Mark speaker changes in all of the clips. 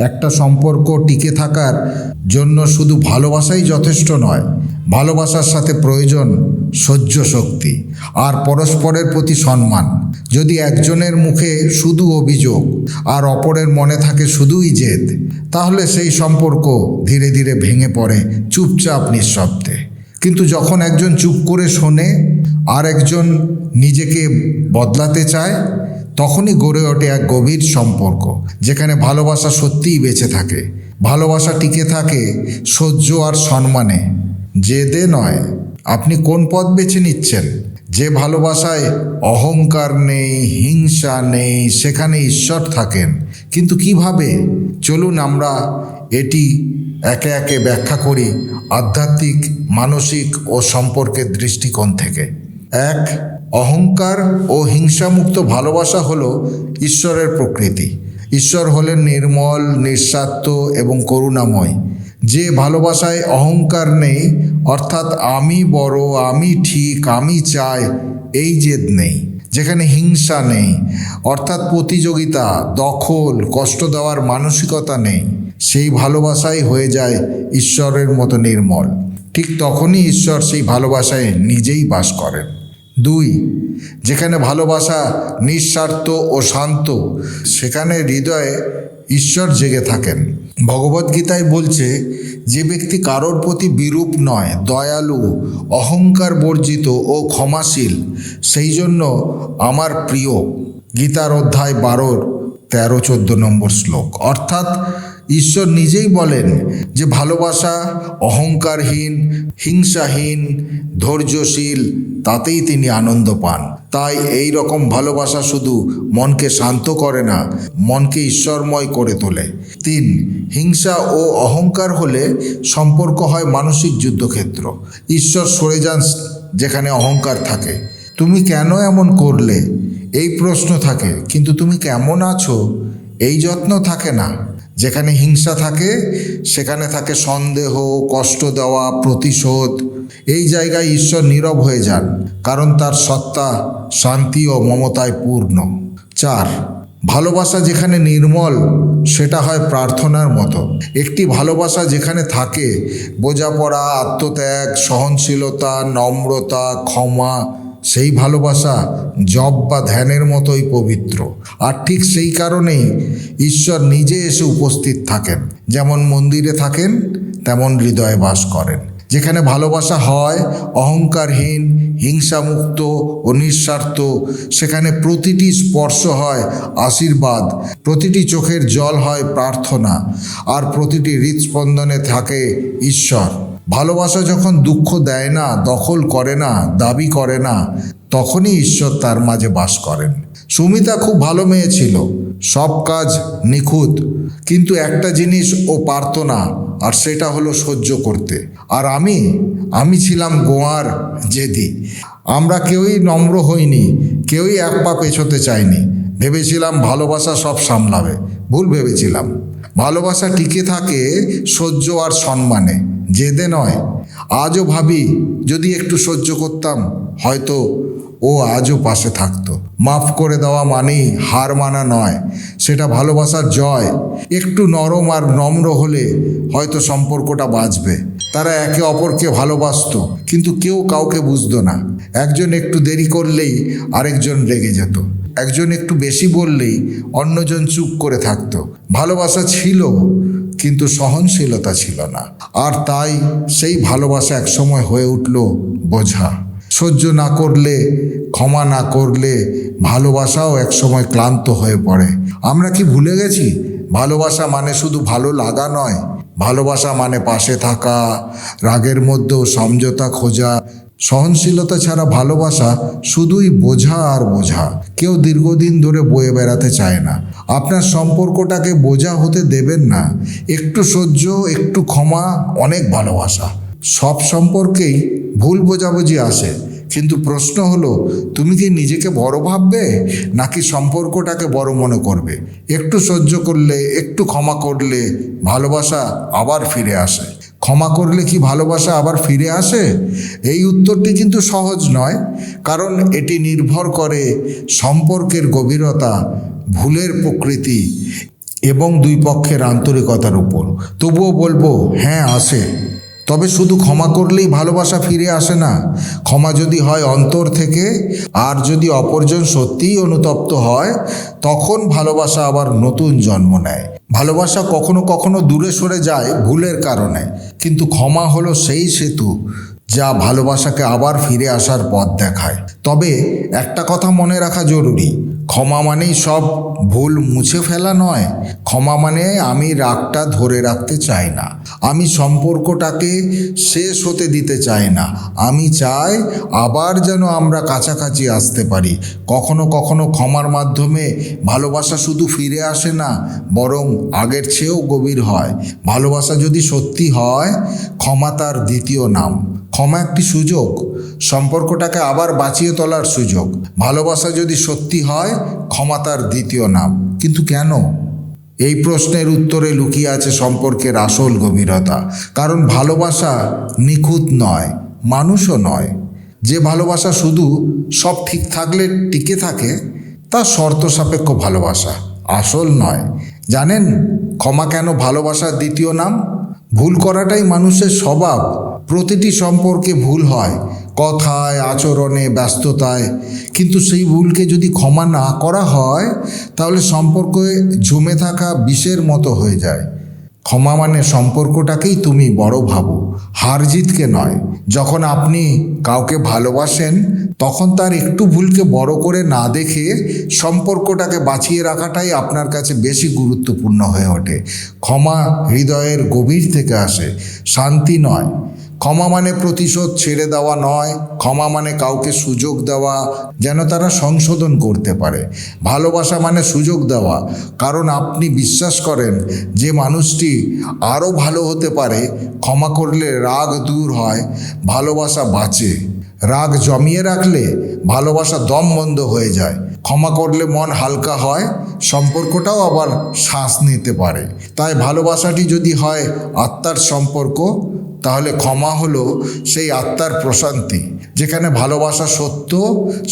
Speaker 1: একটা সম্পর্ক টিকে থাকার জন্য শুধু ভালোবাসাই যথেষ্ট নয়, ভালোবাসার সাথে প্রয়োজন সহ্য শক্তি আর পরস্পরের প্রতি সম্মান। যদি একজনের মুখে শুধু অভিযোগ আর অপরের মনে থাকে শুধুই জেদ, তাহলে সেই সম্পর্ক ধীরে ধীরে ভেঙে পড়ে চুপচাপ নিঃশব্দে। কিন্তু যখন একজন চুপ করে শোনে আর একজন নিজেকে বদলাতে চায়, তখনই গড়ে ওঠে এক গভীর সম্পর্ক যেখানে ভালোবাসা সত্যিই বেঁচে থাকে। ভালোবাসা টিকে থাকে সহ্য আর সম্মানে, জেদে নয়। আপনি কোন পথ বেছে নিচ্ছেন? যে ভালোবাসায় অহংকার নেই, হিংসা নেই, সেখানে ঈশ্বর থাকেন। কিন্তু কিভাবে? চলুন আমরা এটি একে একে ব্যাখ্যা করি আধ্যাত্মিক, মানসিক ও সম্পর্কের দৃষ্টিকোণ থেকে। 1. অহংকার ও হিংসামুক্ত ভালোবাসা হলো ঈশ্বরের প্রকৃতি। ঈশ্বর হলেন নির্মল, নিঃস্বার্থ এবং করুণাময়। যে ভালোবাসায় অহংকার নেই, অর্থাৎ আমি বড়, আমি ঠিক, আমি চাই, এই জেদ নেই। যেখানে হিংসা নেই, অর্থাৎ প্রতিযোগিতা, দখল, কষ্ট দেওয়ার মানসিকতা নেই, সেই ভালোবাসাই হয়ে যায় ঈশ্বরের মতো নির্মল। ঠিক তখনই ঈশ্বর সেই ভালোবাসায় নিজেই বাস করেন। 2. যেখানে ভালোবাসা নিঃস্বার্থ ও শান্ত, সেখানে হৃদয়ে ঈশ্বর জেগে থাকেন। ভগবদ্গীতায় বলছে, যে ব্যক্তি কারোর প্রতি বিরূপ নয়, দয়ালু, অহংকার বর্জিত ও ক্ষমাশীল, সেই জন্য আমার প্রিয়। গীতার অধ্যায় 12, 13-14 নম্বর শ্লোক। অর্থাৎ ঈশ্বর নিজেই বলেন যে ভালোবাসা অহংকারহীন, হিংসাহীন, ধৈর্যশীল, তাতেই তিনি আনন্দ পান। তাই এই রকম ভালোবাসা শুধু মনকে শান্ত করে না, মনকে ঈশ্বরময় করে তোলে। 3. হিংসা ও অহংকার হলে সম্পর্ক হয় মানসিক যুদ্ধক্ষেত্র। ঈশ্বর সরে যান যেখানে অহংকার থাকে। তুমি কেন এমন করলে, এই প্রশ্ন থাকে, কিন্তু তুমি কেমন আছো, এই যত্ন থাকে না। যেখানে হিংসা থাকে সেখানে থাকে সন্দেহ, কষ্ট দেওয়া, প্রতিশোধ। এই জায়গায় ঈশ্বর নীরব হয়ে যান, কারণ তার সত্তা শান্তি ও মমতায় পূর্ণ। 4. ভালোবাসা যেখানে নির্মল, সেটা হয় প্রার্থনার মতো। একটি ভালোবাসা যেখানে থাকে বোঝাপড়া, আত্মত্যাগ, সহনশীলতা, নম্রতা, ক্ষমা, সেই ভালোবাসা জপ বা ধ্যানের মতোই পবিত্র। আর ঠিক সেই কারণেই ঈশ্বর নিজে এসে উপস্থিত থাকেন। যেমন মন্দিরে থাকেন, তেমন হৃদয়ে বাস করেন। যেখানে ভালোবাসা হয় অহংকারহীন, হিংসামুক্ত ও নিঃস্বার্থ, সেখানে প্রতিটি স্পর্শ হয় আশীর্বাদ, প্রতিটি চোখের জল হয় প্রার্থনা, আর প্রতিটি হৃদস্পন্দনে থাকে ঈশ্বর। ভালোবাসা যখন দুঃখ দেয় না, দখল করে না, দাবি করে না, তখনই ঈশ্বর তার মাঝে বাস করেন। সুমিতা খুব ভালো মেয়ে ছিল, সব কাজ নিখুঁত, কিন্তু একটা জিনিস ও পারত না, আর সেটা হলো সহ্য করতে। আর আমি ছিলাম গোয়ার, জেদি। আমরা কেউই নম্র হইনি, কেউই এক পা পেছোতে চাইনি। ভেবেছিলাম ভালোবাসা সব সামলাবে। ভুল ভেবেছিলাম। ভালোবাসা টিকে থাকে সহ্য আর সম্মানে, জেদে নয়। আজও ভাবি, যদি একটু সহ্য করতাম, হয়তো ও আজও পাশে থাকতো। মাফ করে দেওয়া মানেই হার মানা নয়, সেটা ভালোবাসার জয়। একটু নরম আর নম্র হলে হয়তো সম্পর্কটা বাঁচবে। তারা একে অপরকে ভালোবাসতো, কিন্তু কেউ কাউকে বুঝতো না। একজন একটু দেরি করলেই আরেকজন রেগে যেত, একজন একটু বেশি বললেই অন্যজন চুপ করে থাকতো। ভালোবাসা ছিল, কিন্তু সহনশীলতা ছিল না। আর তাই সেই ভালোবাসা একসময় হয়ে উঠল বোঝা। সহ্য না করলে, ক্ষমা না করলে ভালোবাসাও একসময় ক্লান্ত হয়ে পড়ে। আমরা কি ভুলে গেছি ভালোবাসা মানে শুধু ভালো লাগা নয়? ভালোবাসা মানে পাশে থাকা, রাগের মধ্যেও সমঝোতা খোঁজা। সহনশীলতা ছাড়া ভালোবাসা শুধুই বোঝা আর বোঝা। কেউ দীর্ঘদিন ধরে বয়ে বেড়াতে চায় না। আপনার সম্পর্কটাকে বোঝা হতে দেবেন না। একটু সহ্য, একটু ক্ষমা, অনেক ভালোবাসা। সব সম্পর্কেই ভুল বোঝাবুঝি আসে, কিন্তু প্রশ্ন হলো, তুমি কি নিজেকে বড় ভাববে নাকি সম্পর্কটাকে বড় মনে করবে? একটু সহ্য করলে, একটু ক্ষমা করলে ভালোবাসা আবার ফিরে আসে। ক্ষমা করলে কি ভালোবাসা আবার ফিরে আসে? এই উত্তরটি কিন্তু সহজ নয়, কারণ এটি নির্ভর করে সম্পর্কের গভীরতা, ভুলের প্রকৃতি এবং দুই পক্ষের আন্তরিকতার উপর। তবুও বলবো, হ্যাঁ আসে, তবে শুধু ক্ষমা করলেই ভালোবাসা ফিরে আসে না। ক্ষমা যদি হয় অন্তর থেকে, আর যদি অপরজন সত্যিই অনুতপ্ত হয়, তখন ভালোবাসা আবার নতুন জন্ম নেয়। ভালোবাসা কখনো কখনো দূরে সরে যায় ভুলের কারণে, কিন্তু ক্ষমা হলো সেই সেতু যা ভালোবাসাকে আবার ফিরে আসার পথ দেখায়। তবে একটা কথা মনে রাখা জরুরি, ক্ষমা মানেই সব ভুল মুছে ফেলা নয়। ক্ষমা মানে আমি রাগটা ধরে রাখতে চাই না, আমি সম্পর্কটাকে শেষ হতে দিতে চাই না, আমি চাই আবার যেন আমরা কাছাকাছি আসতে পারি। কখনো কখনো ক্ষমার মাধ্যমে ভালোবাসা শুধু ফিরে আসে না, বরং আগের চেয়েও গভীর হয়। ভালোবাসা যদি সত্যি হয়, ক্ষমা তার দ্বিতীয় নাম। ক্ষমা একটি সুযোগ, সম্পর্কটাকে আবার বাঁচিয়ে তোলার সুযোগ। ভালোবাসা যদি সত্যি হয়, ক্ষমা তার দ্বিতীয় নাম। কিন্তু কেন? এই প্রশ্নের উত্তরে লুকিয়ে আছে সম্পর্কের আসল গভীরতা। কারণ ভালোবাসা নিখুঁত নয়, মানুষও নয়। যে ভালোবাসা শুধু সব ঠিক থাকলে টিকে থাকে, তা শর্ত সাপেক্ষ ভালোবাসা, আসল নয়। জানেন ক্ষমা কেন ভালোবাসার দ্বিতীয় নাম? ভুল করাটাই মানুষের স্বভাব। প্রতিটি সম্পর্কে ভুল হয়, কথায়, আচরণে, ব্যস্ততায়। কিন্তু সেই ভুলকে যদি ক্ষমা না করা হয়, তাহলে সম্পর্কে জমে থাকা বিষের মতো হয়ে যায়। ক্ষমা মানে সম্পর্কটাকেই তুমি বড় ভাবো, হার জিতকে নয়। যখন আপনি কাউকে ভালোবাসেন, তখন তার একটু ভুলকে বড় করে না দেখে সম্পর্কটাকে বাঁচিয়ে রাখাটাই আপনার কাছে বেশি গুরুত্বপূর্ণ হয়ে ওঠে। ক্ষমা হৃদয়ের গভীর থেকে আসে, শান্তি নয়। ক্ষমা মানে প্রতিশোধ ছেড়ে দেওয়া নয়, ক্ষমা মানে কাউকে সুযোগ দেওয়া যেন তারা সংশোধন করতে পারে। ভালোবাসা মানে সুযোগ দেওয়া, কারণ আপনি বিশ্বাস করেন যে মানুষটি আরও ভালো হতে পারে। ক্ষমা করলে রাগ দূর হয়, ভালোবাসা বাঁচে। রাগ জমিয়ে রাখলে ভালোবাসা দম বন্ধ হয়ে যায়। ক্ষমা করলে মন হালকা হয়, সম্পর্কটাও আবার শ্বাস নিতে পারে। তাই ভালোবাসাটি যদি হয় আত্মার সম্পর্ক, তাহলে ক্ষমা হলো সেই আত্মার প্রশান্তি। যেখানে ভালোবাসা সত্য,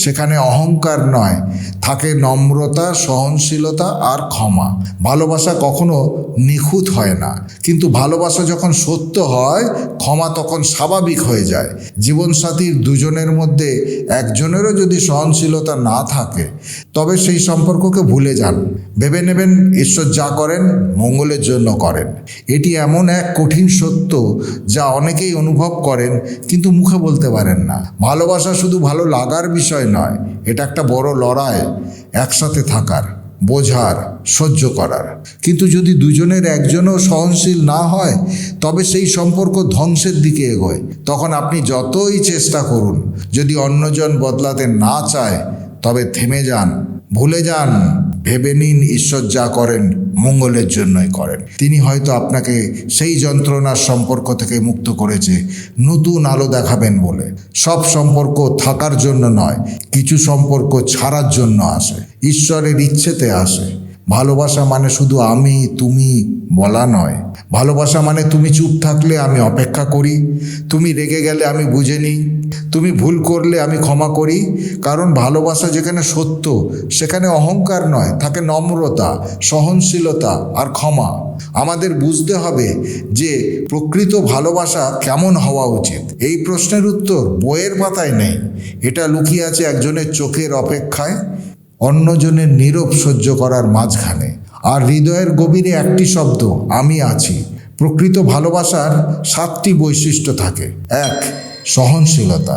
Speaker 1: সেখানে অহংকার নয়, থাকে নম্রতা, সহনশীলতা আর ক্ষমা। ভালোবাসা কখনো নিখুঁত হয় না, কিন্তু ভালোবাসা যখন সত্য হয়, ক্ষমা তখন স্বাভাবিক হয়ে যায়। জীবনসাথীর দুজনের মধ্যে একজনেরও যদি সহনশীলতা না থাকে, তবে সেই সম্পর্ককে ভুলে যান। ভেবে নেবেন ঈশ্বর যা করেন মঙ্গলের জন্য করেন। এটি এমন এক কঠিন সত্য যা অনেকেই অনুভব করেন কিন্তু মুখে বলতে পারেন না। ভালোবাসা শুধু ভালো লাগার বিষয় নয়, এটা একটা বড় লড়াই, একসাথে থাকার, বোঝার, সহ্য করার। কিন্তু যদি দুজনের একজনও সহনশীল না হয়, তবে সেই সম্পর্ক ধ্বংসের দিকে এগোয়। তখন আপনি যতই চেষ্টা করুন, যদি অন্যজন বদলাতে না চায়, তবে থেমে যান, ভুলে যান। ভেবে নিন ঈশ্বর যা করেন মঙ্গলের জন্যই করেন। তিনি হয়তো আপনাকে সেই যন্ত্রণার সম্পর্ক থেকে মুক্ত করেছে নতুন আলো দেখাবেন বলে। সব সম্পর্ক থাকার জন্য নয়, কিছু সম্পর্ক ছাড়ার জন্য আসে, ঈশ্বরের ইচ্ছেতে আসে। ভালোবাসা মানে শুধু আমি তুমি বলা নয়। ভালোবাসা মানে তুমি চুপ থাকলে আমি অপেক্ষা করি, তুমি রেগে গেলে আমি বুঝে নিই, তুমি ভুল করলে আমি ক্ষমা করি। কারণ ভালোবাসা যেখানে সত্য, সেখানে অহংকার নয়, থাকে নম্রতা, সহনশীলতা আর ক্ষমা। আমাদের বুঝতে হবে যে প্রকৃত ভালোবাসা কেমন হওয়া উচিত। এই প্রশ্নের উত্তর বইয়ের পাতায় নেই, এটা লুকিয়ে আছে একজনের চোখের অপেক্ষায়, অন্যজনের নীরব সহ্য করার মাঝখানে, আর হৃদয়ের গভীরে একটি শব্দ, আমি আছি। প্রকৃত ভালোবাসার 7টি বৈশিষ্ট্য থাকে। 1. সহনশীলতা।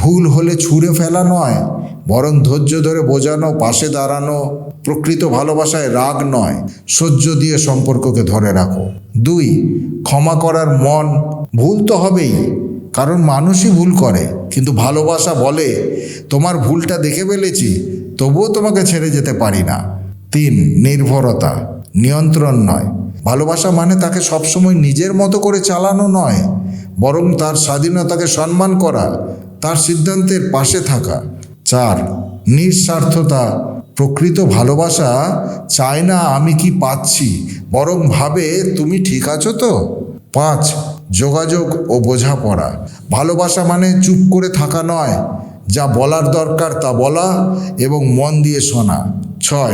Speaker 1: ভুল হলে ছুঁড়ে ফেলা নয়, বরং ধৈর্য ধরে বোঝানো, পাশে দাঁড়ানো। প্রকৃত ভালোবাসায় রাগ নয়, সহ্য দিয়ে সম্পর্ককে ধরে রাখো। 2. ক্ষমা করার মন। ভুল তো হবেই, কারণ মানুষই ভুল করে, কিন্তু ভালোবাসা বলে তোমার ভুলটা দেখে ফেলেছি, তবুও তোমাকে ছেড়ে যেতে পারি না। 3. নির্ভরতা, নিয়ন্ত্রণ নয়। ভালোবাসা মানে তাকে সবসময় নিজের মতো করে চালানো নয়, বরং তার স্বাধীনতাকে সম্মান করা, তার সিদ্ধান্তের পাশে থাকা। 4. নিঃস্বার্থতা। প্রকৃত ভালোবাসা চায় না আমি কি পাচ্ছি, বরং ভাবে তুমি ঠিক আছো তো। 5. যোগাযোগ ও বোঝাপড়া। ভালোবাসা মানে চুপ করে থাকা নয়, যা বলার দরকার তা বলা এবং মন দিয়ে শোনা। 6.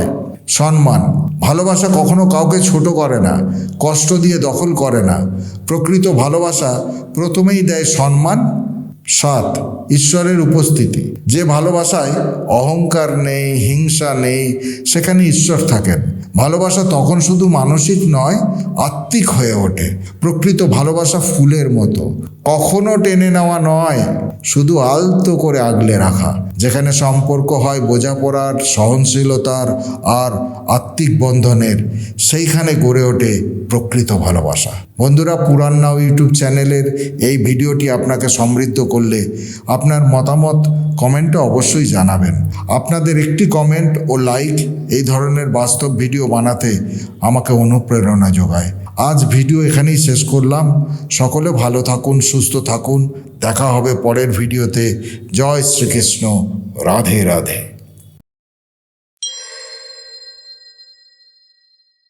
Speaker 1: সম্মান, ভালোবাসা কখনো কাউকে ছোট করে না, কষ্ট দিয়ে দখল করে না। প্রকৃত ভালোবাসা প্রথমেই দেয় সম্মান। 7, ঈশ্বরের উপস্থিতি। যে ভালোবাসায় অহংকার নেই, হিংসা নেই, সেখানে ঈশ্বর থাকেন। ভালোবাসা তখন শুধু মানসিক নয়, আত্মিক হয়ে ওঠে। প্রকৃত ভালোবাসা ফুলের মতো, কখনো টেনে নেওয়া নয়, শুধু আলতো করে আগলে রাখা। যেখানে সম্পর্ক হয় বোঝাপড়ার, সহনশীলতার আর আত্মিক বন্ধনের, সেইখানে গড়ে ওঠে প্রকৃত ভালোবাসা। বন্ধুরা, পুরাণ নাও ইউটিউব চ্যানেলের এই ভিডিওটি আপনাকে সমৃদ্ধ করলে আপনার মতামত কমেন্টে অবশ্যই জানাবেন। আপনাদের একটি কমেন্ট ও লাইক এই ধরনের বাস্তব ভিডিও বানাতে আমাকে অনুপ্রেরণা যোগায়। আজ ভিডিও এখানেই শেষ করলাম। সকলে ভালো থাকুন, সুস্থ থাকুন। দেখা হবে পরের ভিডিওতে। জয় শ্রীকৃষ্ণ। রাধে রাধে।